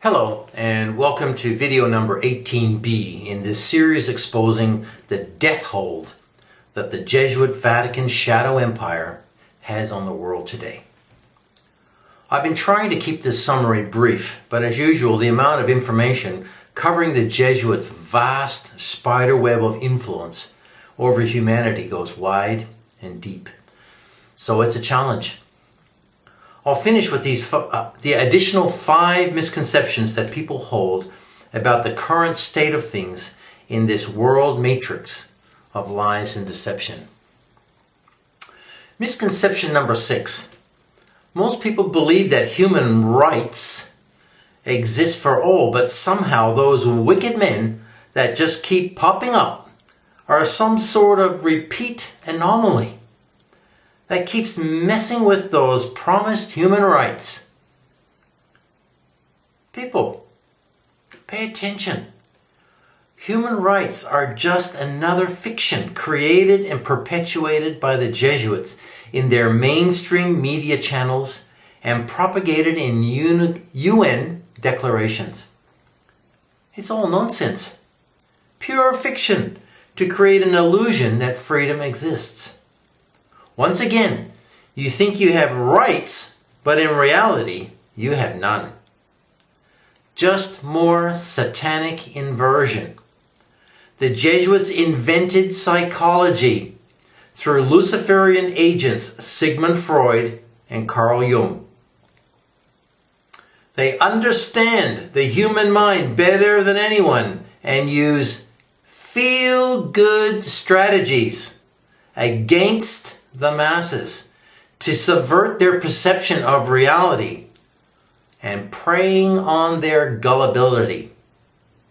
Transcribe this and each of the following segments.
Hello and welcome to video number 18B in this series exposing the death hold that the Jesuit Vatican shadow empire has on the world today. I've been trying to keep this summary brief, but as usual the amount of information covering the Jesuits' vast spider web of influence over humanity goes wide and deep. So it's a challenge. I'll finish with the additional 5 misconceptions that people hold about the current state of things in this world matrix of lies and deception. Misconception number 6. Most people believe that human rights exist for all, but somehow those wicked men that just keep popping up are some sort of repeat anomaly that keeps messing with those promised human rights. People, pay attention. Human rights are just another fiction created and perpetuated by the Jesuits in their mainstream media channels and propagated in UN declarations. It's all nonsense. Pure fiction to create an illusion that freedom exists. Once again, you think you have rights, but in reality, you have none. Just more satanic inversion. The Jesuits invented psychology through Luciferian agents Sigmund Freud and Carl Jung. They understand the human mind better than anyone and use feel-good strategies against the masses to subvert their perception of reality and preying on their gullibility.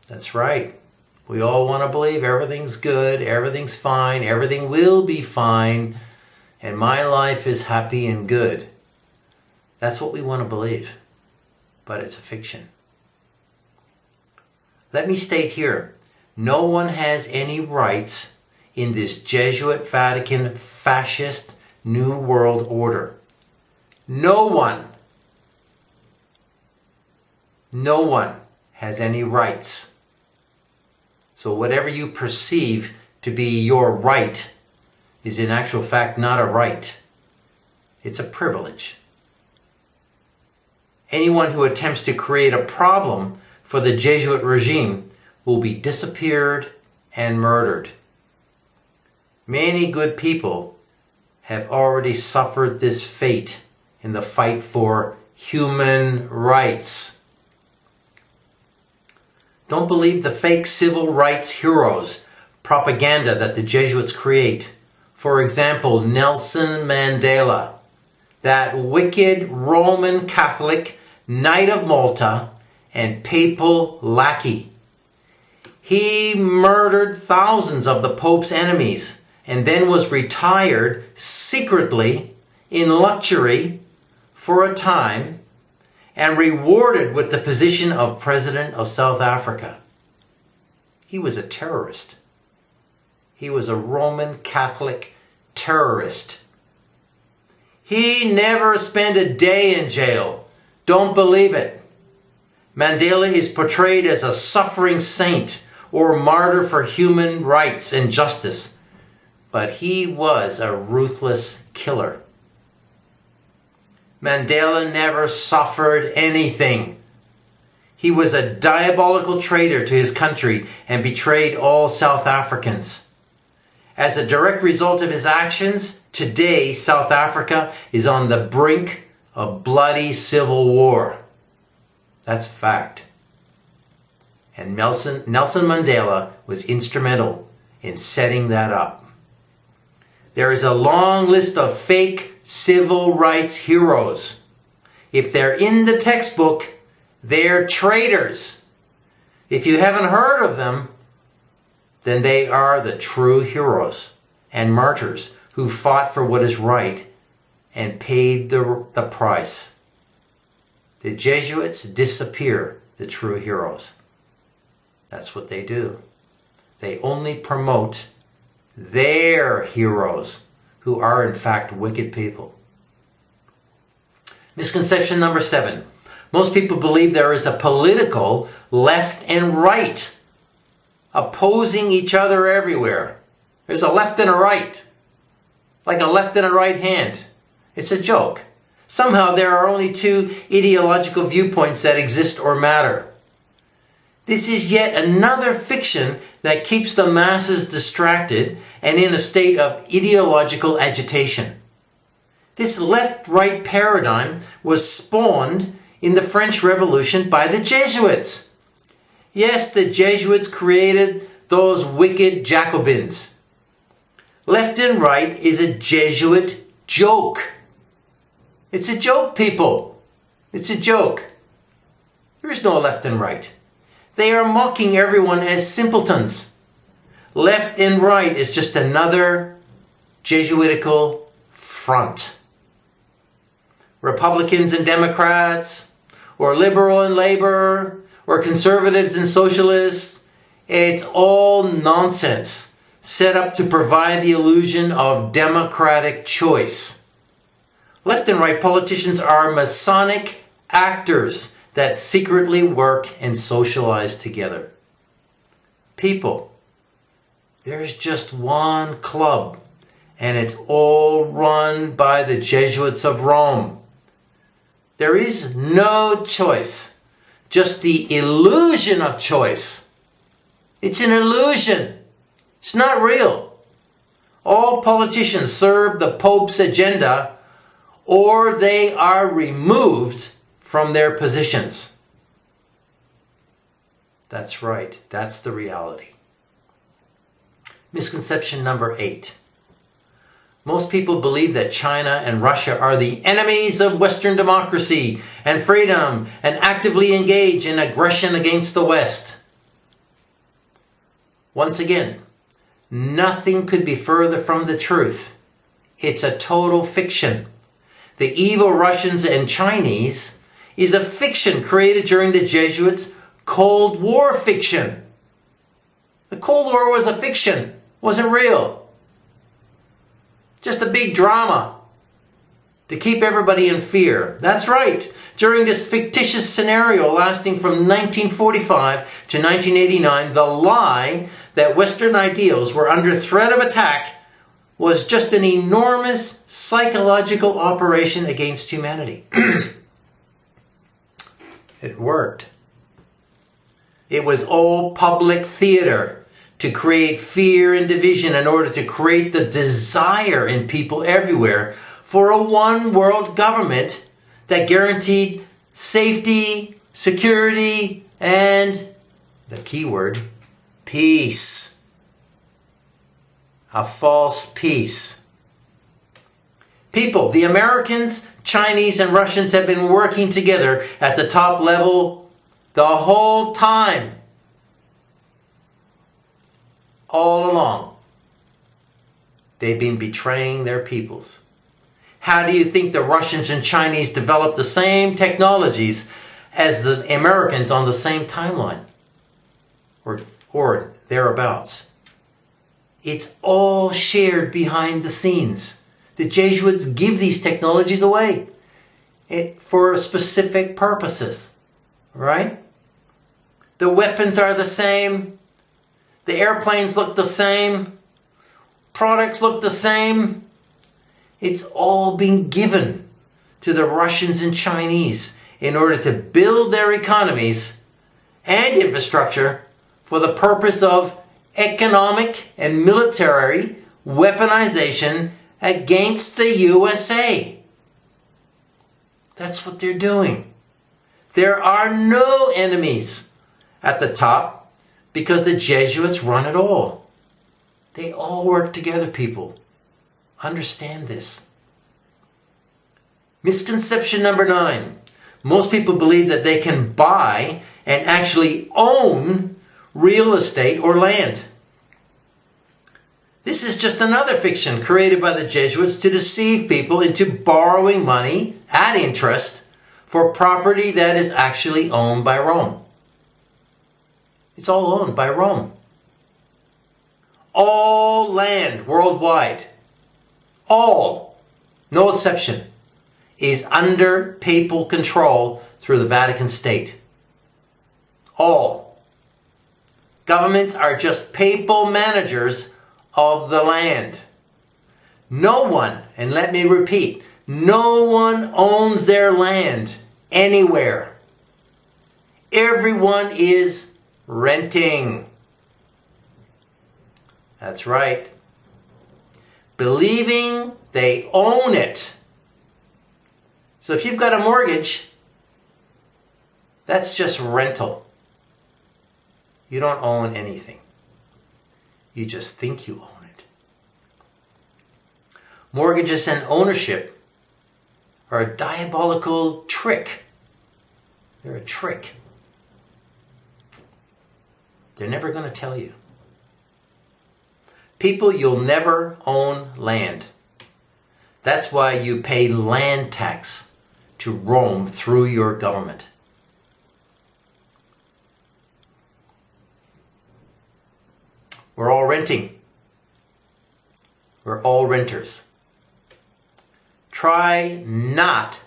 That's right. We all want to believe everything's good, everything's fine, everything will be fine, and my life is happy and good. That's what we want to believe, but it's a fiction. Let me state here, no one has any rights in this Jesuit Vatican fascist New World Order. No one has any rights. So whatever you perceive to be your right is in actual fact not a right. It's a privilege. Anyone who attempts to create a problem for the Jesuit regime will be disappeared and murdered. Many good people have already suffered this fate in the fight for human rights. Don't believe the fake civil rights heroes propaganda that the Jesuits create. For example, Nelson Mandela, that wicked Roman Catholic Knight of Malta and papal lackey. He murdered thousands of the Pope's enemies and then was retired secretly in luxury for a time and rewarded with the position of President of South Africa. He was a terrorist. He was a Roman Catholic terrorist. He never spent a day in jail. Don't believe it. Mandela is portrayed as a suffering saint or martyr for human rights and justice. But he was a ruthless killer. Mandela never suffered anything. He was a diabolical traitor to his country and betrayed all South Africans. As a direct result of his actions, today South Africa is on the brink of bloody civil war. That's fact. And Nelson Mandela was instrumental in setting that up. There is a long list of fake civil rights heroes. If they're in the textbook, they're traitors. If you haven't heard of them, then they are the true heroes and martyrs who fought for what is right and paid the price. The Jesuits disappear the true heroes. That's what they do. They only promote their heroes, who are in fact wicked people. Misconception number 7. Most people believe there is a political left and right opposing each other everywhere. There's a left and a right, like a left and a right hand. It's a joke. Somehow there are only two ideological viewpoints that exist or matter. This is yet another fiction that keeps the masses distracted and in a state of ideological agitation. This left-right paradigm was spawned in the French Revolution by the Jesuits. Yes, the Jesuits created those wicked Jacobins. Left and right is a Jesuit joke. It's a joke, people. It's a joke. There is no left and right. They are mocking everyone as simpletons. Left and right is just another Jesuitical front. Republicans and Democrats, or liberal and labor, or conservatives and socialists, it's all nonsense set up to provide the illusion of democratic choice. Left and right politicians are Masonic actors that secretly work and socialize together. People, there's just one club, and it's all run by the Jesuits of Rome. There is no choice, just the illusion of choice. It's an illusion. It's not real. All politicians serve the Pope's agenda, or they are removed from their positions. That's right. That's the reality. Misconception number 8. Most people believe that China and Russia are the enemies of Western democracy and freedom and actively engage in aggression against the West. Once again, nothing could be further from the truth. It's a total fiction. The evil Russians and Chinese is a fiction created during the Jesuits' Cold War fiction. The Cold War was a fiction. It wasn't real. Just a big drama to keep everybody in fear. That's right. During this fictitious scenario lasting from 1945 to 1989, the lie that Western ideals were under threat of attack was just an enormous psychological operation against humanity. It worked. It was all public theater to create fear and division in order to create the desire in people everywhere for a one-world government that guaranteed safety, security, and, the key word, peace. A false peace. People, the Americans, Chinese, and Russians have been working together at the top level the whole time. All along. They've been betraying their peoples. How do you think the Russians and Chinese developed the same technologies as the Americans on the same timeline? Or thereabouts. It's all shared behind the scenes. The Jesuits give these technologies away for specific purposes. Right? The weapons are the same. The airplanes look the same. Products look the same. It's all been given to the Russians and Chinese in order to build their economies and infrastructure for the purpose of economic and military weaponization against the USA. That's what they're doing. There are no enemies at the top because the Jesuits run it all. They all work together, people. Understand this. Misconception number 9. Most people believe that they can buy and actually own real estate or land. This is just another fiction created by the Jesuits to deceive people into borrowing money at interest for property that is actually owned by Rome. It's all owned by Rome. All land worldwide, all, no exception, is under papal control through the Vatican State. All. Governments are just papal managers of the land. No one, and let me repeat, no one owns their land anywhere. Everyone is renting. That's right. Believing they own it. So if you've got a mortgage, that's just rental. You don't own anything. You just think you own it. Mortgages and ownership are a diabolical trick. They're a trick. They're never going to tell you. People, you'll never own land. That's why you pay land tax to roam through your government. We're all renting. We're all renters. Try not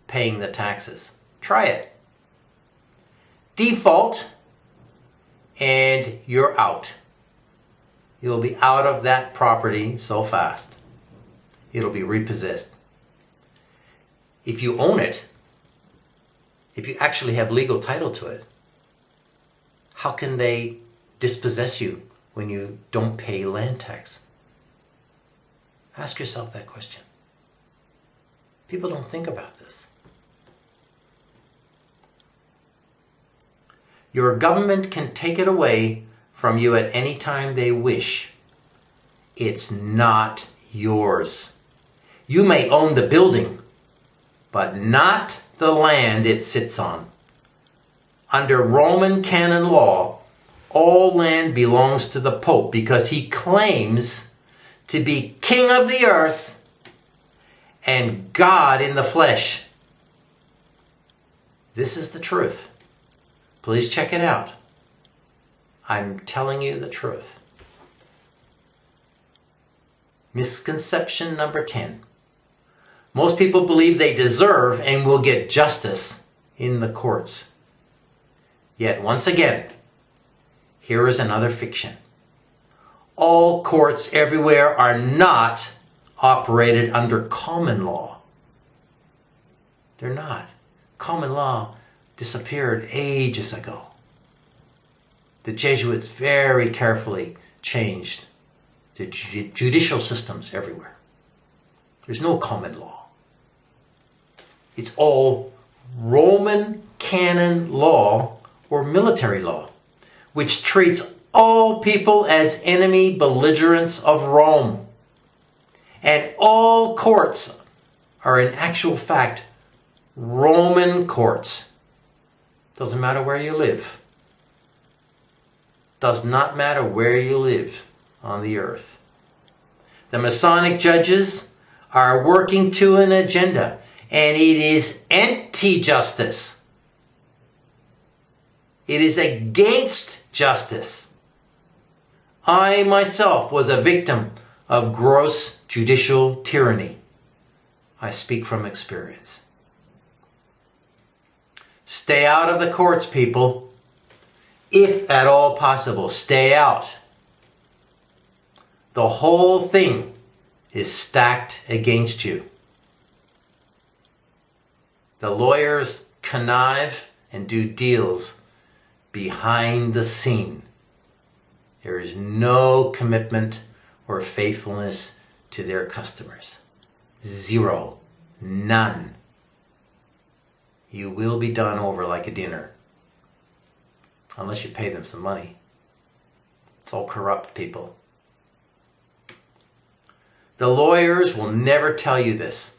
paying the taxes. Try it. Default, and you're out. You'll be out of that property so fast. It'll be repossessed. If you own it, if you actually have legal title to it, how can they dispossess you when you don't pay land tax? Ask yourself that question. People don't think about this. Your government can take it away from you at any time they wish. It's not yours. You may own the building, but not the land it sits on. Under Roman canon law, all land belongs to the Pope because he claims to be king of the earth and God in the flesh. This is the truth. Please check it out. I'm telling you the truth. Misconception number 10. Most people believe they deserve and will get justice in the courts. Yet once again, here is another fiction. All courts everywhere are not operated under common law. They're not. Common law disappeared ages ago. The Jesuits very carefully changed the judicial systems everywhere. There's no common law. It's all Roman canon law or military law, which treats all people as enemy belligerents of Rome. And all courts are in actual fact Roman courts. Doesn't matter where you live. Does not matter where you live on the earth. The Masonic judges are working to an agenda, and it is anti-justice. It is against justice. I myself was a victim of gross judicial tyranny. I speak from experience. Stay out of the courts, people. If at all possible, stay out. The whole thing is stacked against you. The lawyers connive and do deals behind the scene. There is no commitment or faithfulness to their customers. Zero. None. You will be done over like a dinner. Unless you pay them some money. It's all corrupt people. The lawyers will never tell you this.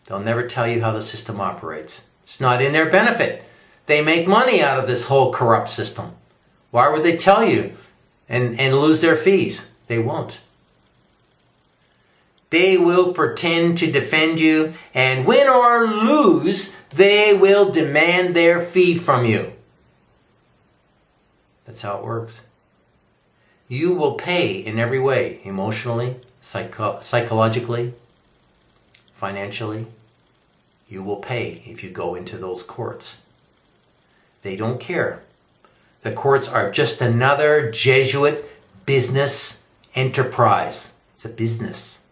They'll never tell you how the system operates. It's not in their benefit. They make money out of this whole corrupt system. Why would they tell you and lose their fees? They won't. They will pretend to defend you, and win or lose, they will demand their fee from you. That's how it works. You will pay in every way, emotionally, psychologically, financially. You will pay if you go into those courts. They don't care. The courts are just another Jesuit business enterprise. It's a business.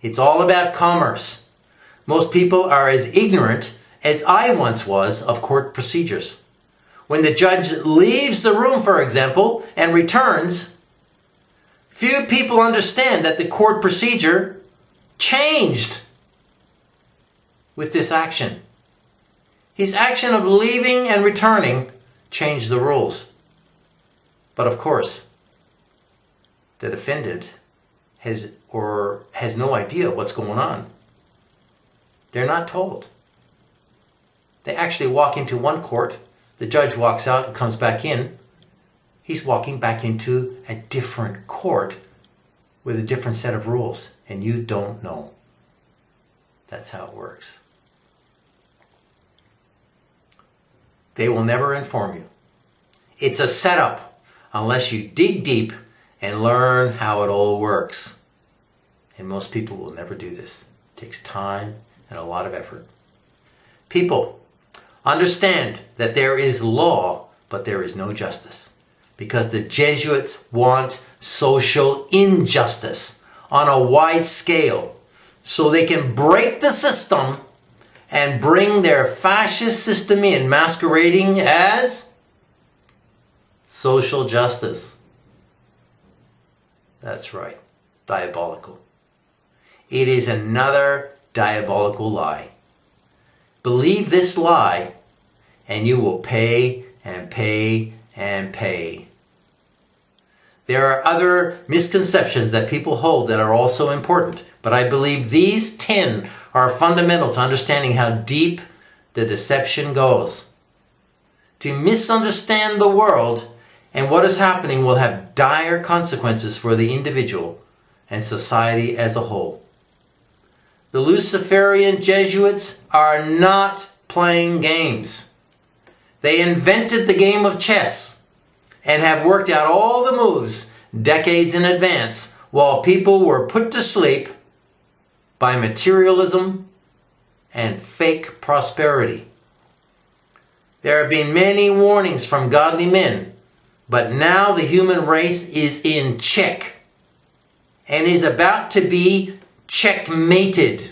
It's all about commerce. Most people are as ignorant as I once was of court procedures. When the judge leaves the room, for example, and returns, few people understand that the court procedure changed with this action. His action of leaving and returning changed the rules. But of course, the defendant has no idea what's going on. They're not told. They actually walk into one court, the judge walks out and comes back in. He's walking back into a different court with a different set of rules, and you don't know. That's how it works. They will never inform you. It's a setup unless you dig deep and learn how it all works. And most people will never do this. It takes time and a lot of effort. People, understand that there is law, but there is no justice. Because the Jesuits want social injustice on a wide scale so they can break the system and bring their fascist system in, masquerading as social justice. That's right, diabolical. It is another diabolical lie. Believe this lie and you will pay and pay and pay. There are other misconceptions that people hold that are also important, but I believe these 10 are fundamental to understanding how deep the deception goes. To misunderstand the world and what is happening will have dire consequences for the individual and society as a whole. The Luciferian Jesuits are not playing games. They invented the game of chess and have worked out all the moves decades in advance while people were put to sleep by materialism and fake prosperity. There have been many warnings from godly men, but now the human race is in check and is about to be checkmated.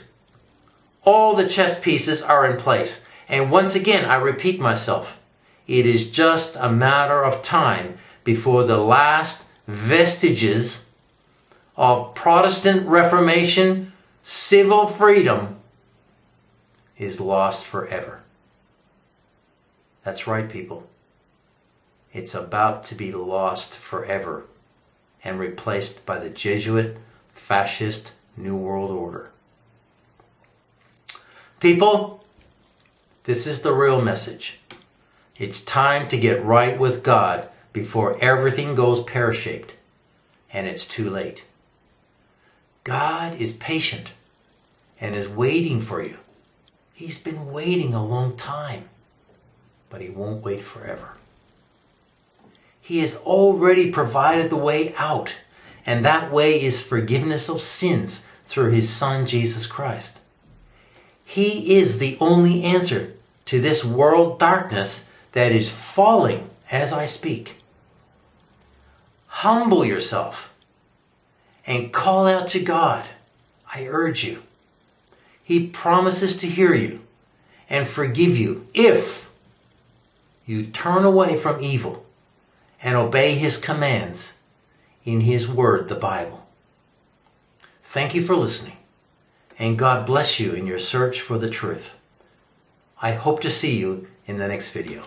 All the chess pieces are in place. And once again, I repeat myself, it is just a matter of time before the last vestiges of Protestant Reformation civil freedom is lost forever. That's right, people. It's about to be lost forever and replaced by the Jesuit fascist New World Order. People, this is the real message. It's time to get right with God before everything goes pear-shaped and it's too late. God is patient and is waiting for you. He's been waiting a long time, but he won't wait forever. He has already provided the way out, and that way is forgiveness of sins through his Son, Jesus Christ. He is the only answer to this world darkness that is falling as I speak. Humble yourself and call out to God. I urge you. He promises to hear you and forgive you if you turn away from evil and obey his commands in his word, the Bible. Thank you for listening, and God bless you in your search for the truth. I hope to see you in the next video.